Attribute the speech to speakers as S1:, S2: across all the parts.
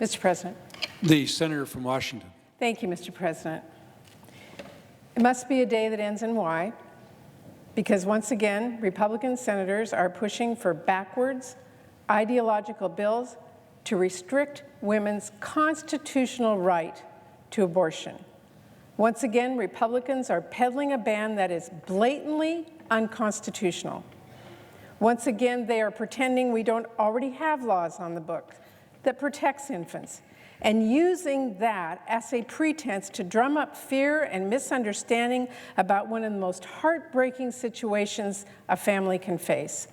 S1: Mr. President.
S2: The senator from Washington.
S1: Thank you, Mr. President. It must be a day that ends in Y, because once again, Republican senators are pushing for backwards, ideological bills to restrict women's constitutional right to abortion. Once again, Republicans are peddling a ban that is blatantly unconstitutional. Once again, they are pretending we don't already have laws on the books that protects infants, and using that as a pretense to drum up fear and misunderstanding about one of the most heartbreaking situations a family can face,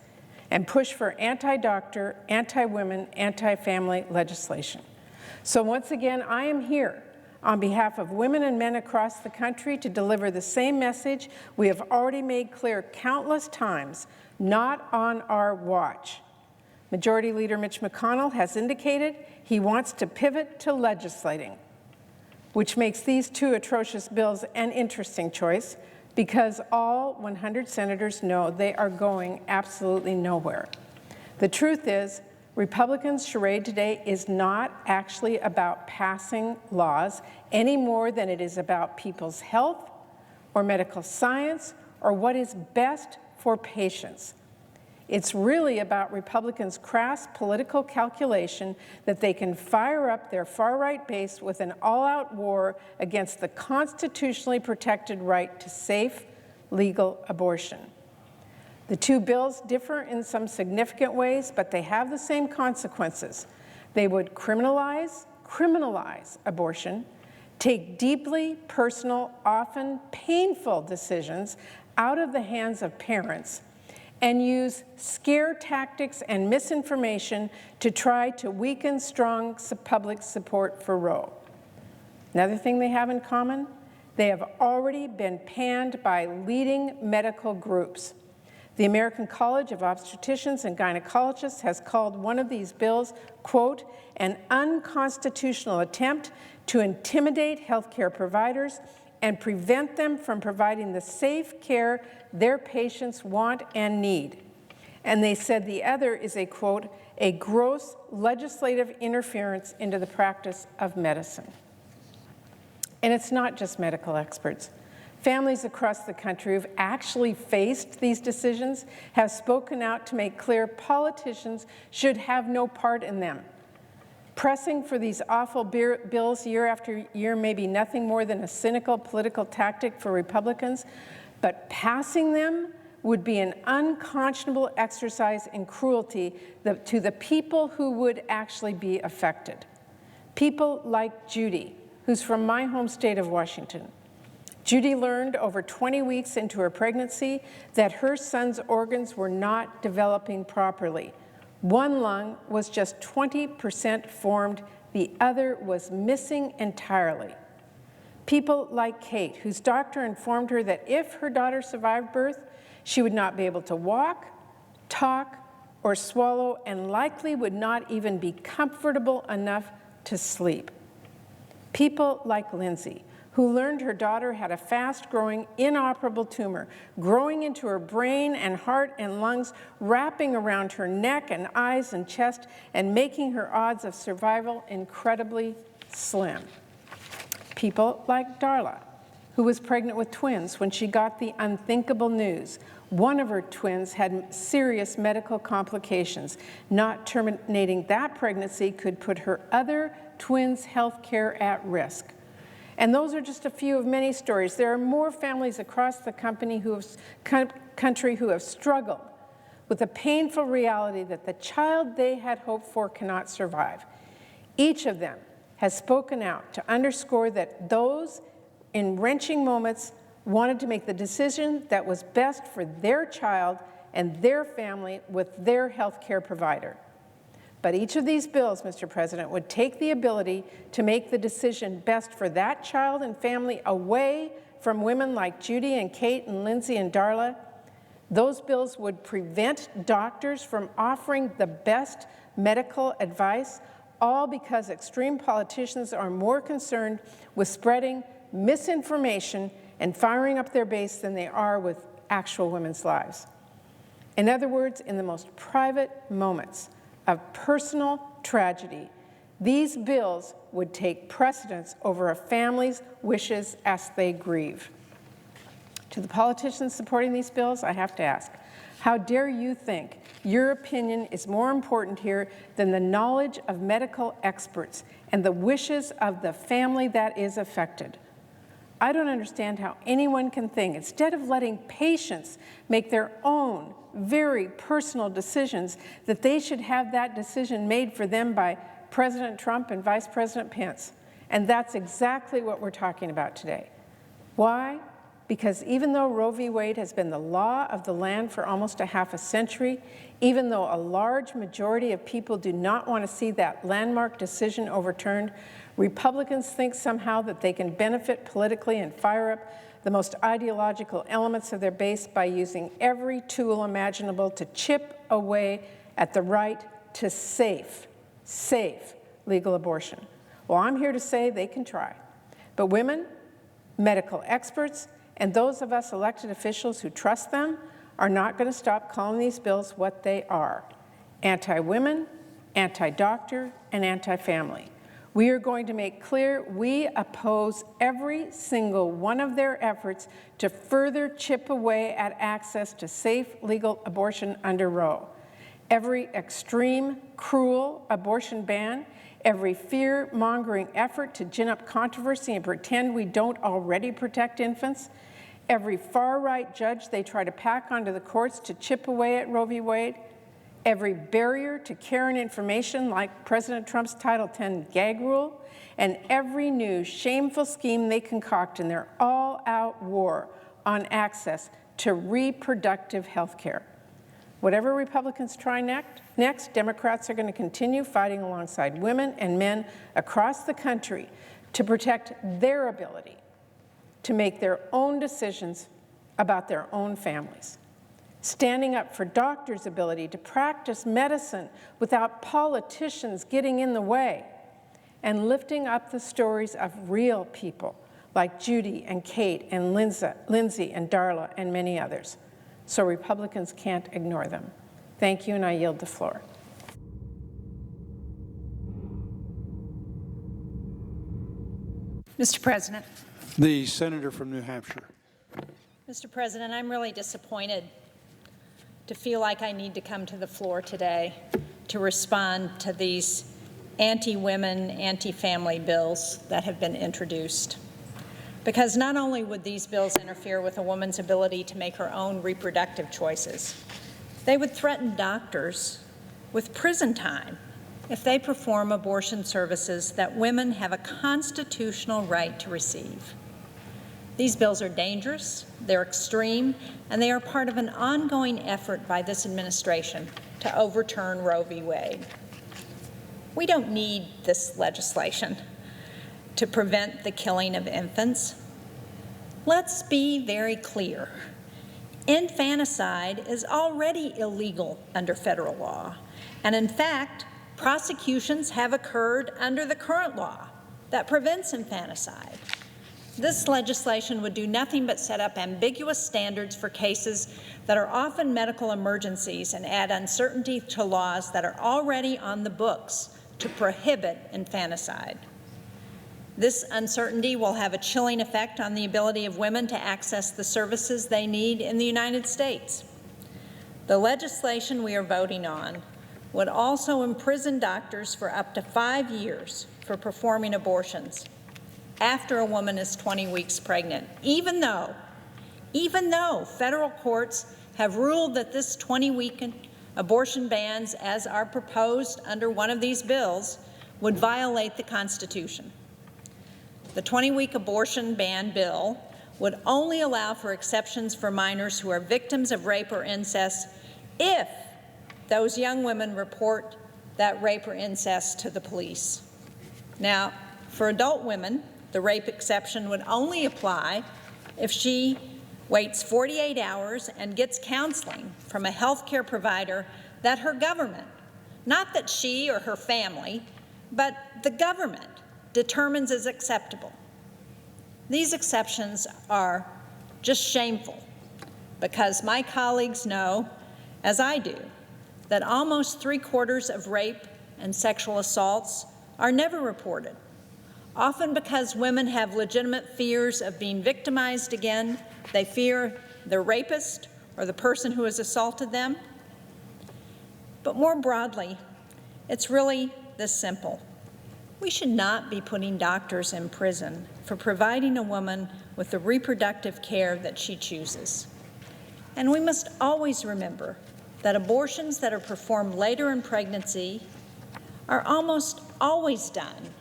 S1: and push for anti-doctor, anti-women, anti-family legislation. So once again, I am here on behalf of women and men across the country to deliver the same message we have already made clear countless times: not on our watch. Majority Leader Mitch McConnell has indicated he wants to pivot to legislating, which makes these two atrocious bills an interesting choice, because all 100 senators know they are going absolutely nowhere. The truth is, Republicans' charade today is not actually about passing laws any more than it is about people's health or medical science or what is best for patients. It's really about Republicans' crass political calculation that they can fire up their far-right base with an all-out war against the constitutionally protected right to safe, legal abortion. The two bills differ in some significant ways, but they have the same consequences. They would criminalize abortion, take deeply personal, often painful decisions out of the hands of parents, and use scare tactics and misinformation to try to weaken strong public support for Roe. Another thing they have in common, they have already been panned by leading medical groups. The American College of Obstetricians and Gynecologists has called one of these bills, quote, an unconstitutional attempt to intimidate healthcare providers and prevent them from providing the safe care their patients want and need. And they said the other is a, quote, a gross legislative interference into the practice of medicine. And it's not just medical experts. Families across the country who've actually faced these decisions have spoken out to make clear politicians should have no part in them. Pressing for these awful bills year after year may be nothing more than a cynical political tactic for Republicans, but passing them would be an unconscionable exercise in cruelty to the people who would actually be affected. People like Judy, who's from my home state of Washington. Judy learned over 20 weeks into her pregnancy that her son's organs were not developing properly. One lung was just 20% formed, the other was missing entirely. People like Kate, whose doctor informed her that if her daughter survived birth, she would not be able to walk, talk, or swallow, and likely would not even be comfortable enough to sleep. People like Lindsay, who learned her daughter had a fast-growing, inoperable tumor growing into her brain and heart and lungs, wrapping around her neck and eyes and chest, and making her odds of survival incredibly slim. People like Darla, who was pregnant with twins when she got the unthinkable news. One of her twins had serious medical complications. Not terminating that pregnancy could put her other twins' health care at risk. And those are just a few of many stories. There are more families across the country who have struggled with the painful reality that the child they had hoped for cannot survive. Each of them has spoken out to underscore that those in wrenching moments wanted to make the decision that was best for their child and their family with their health care provider. But each of these bills, Mr. President, would take the ability to make the decision best for that child and family away from women like Judy and Kate and Lindsay and Darla. Those bills would prevent doctors from offering the best medical advice, all because extreme politicians are more concerned with spreading misinformation and firing up their base than they are with actual women's lives. In other words, in the most private moments of personal tragedy, These bills would take precedence over a family's wishes as they grieve. To the politicians supporting these bills, I have to ask, how dare you think your opinion is more important here than the knowledge of medical experts and the wishes of the family that is affected? I don't understand how anyone can think, instead of letting patients make their own very personal decisions, that they should have that decision made for them by President Trump and Vice President Pence. And that's exactly what we're talking about today. Why? Because even though Roe v. Wade has been the law of the land for almost a half a century, even though a large majority of people do not want to see that landmark decision overturned, Republicans think somehow that they can benefit politically and fire up the most ideological elements of their base by using every tool imaginable to chip away at the right to safe legal abortion. Well, I'm here to say they can try. But women, medical experts, and those of us elected officials who trust them are not going to stop calling these bills what they are: anti-women, anti-doctor, and anti-family. We are going to make clear we oppose every single one of their efforts to further chip away at access to safe legal abortion under Roe. Every extreme, cruel abortion ban, every fear-mongering effort to gin up controversy and pretend we don't already protect infants, every far-right judge they try to pack onto the courts to chip away at Roe v. Wade, every barrier to care and information like President Trump's Title X gag rule, and every new shameful scheme they concoct in their all-out war on access to reproductive health care. Whatever Republicans try next, Democrats are going to continue fighting alongside women and men across the country to protect their ability to make their own decisions about their own families. Standing up for doctors' ability to practice medicine without politicians getting in the way, and lifting up the stories of real people like Judy and Kate and Lindsay and Darla and many others, so Republicans can't ignore them. Thank you, and I yield the floor.
S3: Mr. President.
S2: The senator from New Hampshire.
S3: Mr. President, I'm really disappointed to feel like I need to come to the floor today to respond to these anti-women, anti-family bills that have been introduced. Because not only would these bills interfere with a woman's ability to make her own reproductive choices, they would threaten doctors with prison time if they perform abortion services that women have a constitutional right to receive. These bills are dangerous, they're extreme, and they are part of an ongoing effort by this administration to overturn Roe v. Wade. We don't need this legislation to prevent the killing of infants. Let's be very clear. Infanticide is already illegal under federal law, and in fact, prosecutions have occurred under the current law that prevents infanticide. This legislation would do nothing but set up ambiguous standards for cases that are often medical emergencies and add uncertainty to laws that are already on the books to prohibit infanticide. This uncertainty will have a chilling effect on the ability of women to access the services they need in the United States. The legislation we are voting on would also imprison doctors for up to 5 years for performing abortions after a woman is 20 weeks pregnant, even though federal courts have ruled that this 20-week abortion bans, as are proposed under one of these bills, would violate the Constitution. The 20-week abortion ban bill would only allow for exceptions for minors who are victims of rape or incest if those young women report that rape or incest to the police. Now, for adult women, the rape exception would only apply if she waits 48 hours and gets counseling from a health care provider that her government, not that she or her family, but the government determines is acceptable. These exceptions are just shameful because my colleagues know, as I do, that almost 3/4 of rape and sexual assaults are never reported, often because women have legitimate fears of being victimized again. They fear the rapist or the person who has assaulted them. But more broadly, it's really this simple. We should not be putting doctors in prison for providing a woman with the reproductive care that she chooses. And we must always remember that abortions that are performed later in pregnancy are almost always done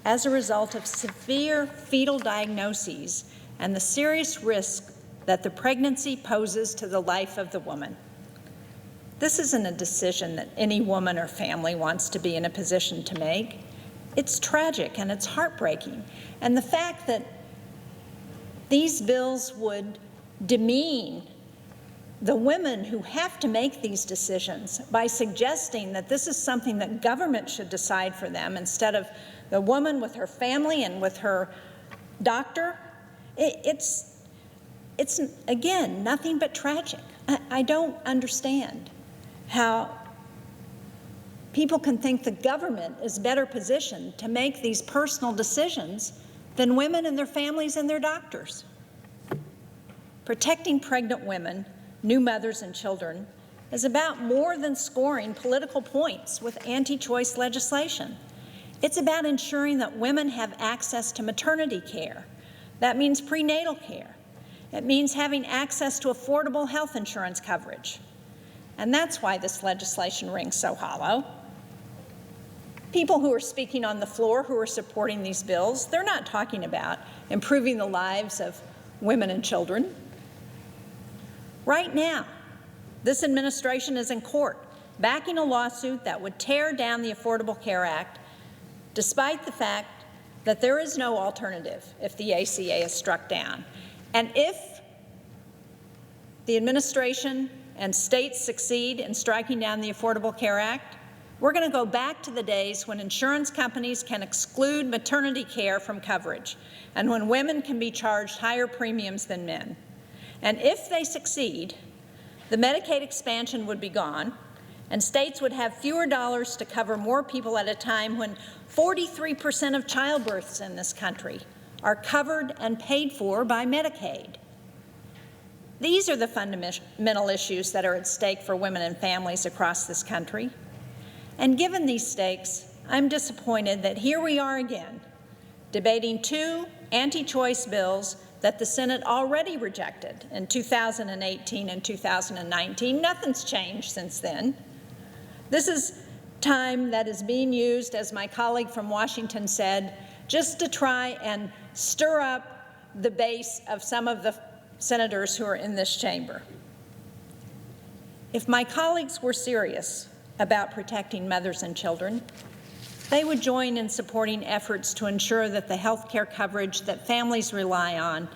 S3: as a result of severe fetal diagnoses and the serious risk that the pregnancy poses to the life of the woman. This isn't a decision that any woman or family wants to be in a position to make. It's tragic and it's heartbreaking. And the fact that these bills would demean the women who have to make these decisions by suggesting that this is something that government should decide for them instead of the woman with her family and with her doctor, it's again, nothing but tragic. I don't understand how people can think the government is better positioned to make these personal decisions than women and their families and their doctors. Protecting pregnant women, new mothers and children is about more than scoring political points with anti-choice legislation. It's about ensuring that women have access to maternity care. That means prenatal care. It means having access to affordable health insurance coverage. And that's why this legislation rings so hollow. People who are speaking on the floor, who are supporting these bills, they're not talking about improving the lives of women and children. Right now, this administration is in court backing a lawsuit that would tear down the Affordable Care Act, despite the fact that there is no alternative if the ACA is struck down. And if the administration and states succeed in striking down the Affordable Care Act, we're going to go back to the days when insurance companies can exclude maternity care from coverage and when women can be charged higher premiums than men. And if they succeed, the Medicaid expansion would be gone, and states would have fewer dollars to cover more people at a time when 43% of childbirths in this country are covered and paid for by Medicaid. These are the fundamental issues that are at stake for women and families across this country. And given these stakes, I'm disappointed that here we are again, debating two anti-choice bills that the Senate already rejected in 2018 and 2019. Nothing's changed since then. This is time that is being used, as my colleague from Washington said, just to try and stir up the base of some of the senators who are in this chamber. If my colleagues were serious about protecting mothers and children, they would join in supporting efforts to ensure that the health care coverage that families rely on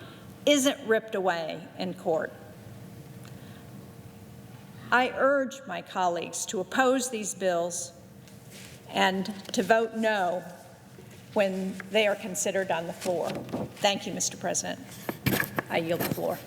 S3: isn't ripped away in court. I urge my colleagues to oppose these bills and to vote no when they are considered on the floor. Thank you, Mr. President. I yield the floor.